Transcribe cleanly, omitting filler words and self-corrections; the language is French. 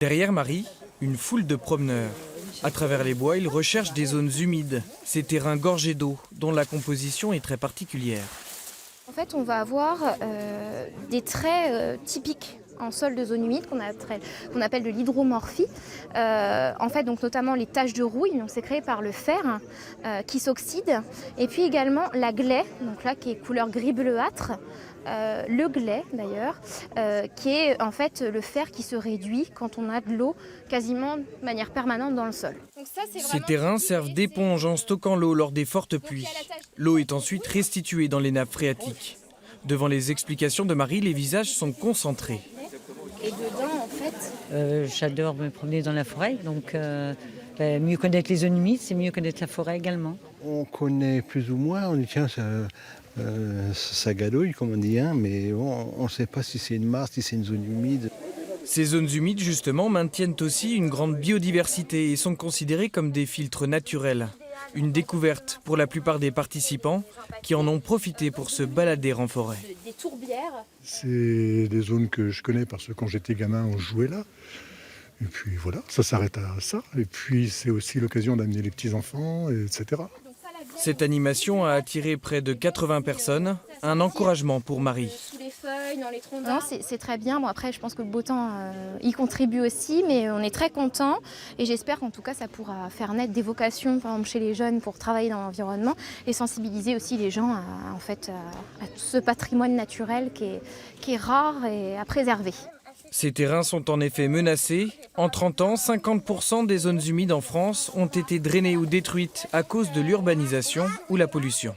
Derrière Marie, une foule de promeneurs. À travers les bois, ils recherchent des zones humides, ces terrains gorgés d'eau, dont la composition est très particulière. En fait, on va avoir des traits typiques en sol de zone humide qu'on appelle de l'hydromorphie. En fait, donc notamment les taches de rouille, donc c'est créé par le fer qui s'oxyde, et puis également la glaie, donc là qui est couleur gris bleuâtre. Le glais d'ailleurs, qui est en fait le fer qui se réduit quand on a de l'eau quasiment de manière permanente dans le sol. Donc ça, ces terrains servent d'éponge en stockant l'eau lors des fortes pluies. L'eau est ensuite restituée dans les nappes phréatiques. Devant les explications de Marie, les visages sont concentrés. Et dedans, en fait, j'adore me promener dans la forêt, donc mieux connaître les zones humides, c'est mieux connaître la forêt également. On connaît plus ou moins, on dit tiens, ça gadouille comme on dit, hein, mais on ne sait pas si c'est une mare, si c'est une zone humide. Ces zones humides, justement, maintiennent aussi une grande biodiversité et sont considérées comme des filtres naturels. Une découverte pour la plupart des participants qui en ont profité pour se balader en forêt. des tourbières. C'est des zones que je connais parce que quand j'étais gamin, on jouait là. Et puis voilà, ça s'arrête à ça. Et puis c'est aussi l'occasion d'amener les petits-enfants, etc. Cette animation a attiré près de 80 personnes, un encouragement pour Marie. Sous les feuilles, dans les troncs d'arbres. C'est très bien. Bon, après, je pense que le beau temps y contribue aussi, mais on est très contents. Et j'espère qu'en tout cas, ça pourra faire naître des vocations, par exemple, chez les jeunes pour travailler dans l'environnement et sensibiliser aussi les gens à ce patrimoine naturel qui est rare et à préserver. Ces terrains sont en effet menacés. En 30 ans, 50% des zones humides en France ont été drainées ou détruites à cause de l'urbanisation ou la pollution.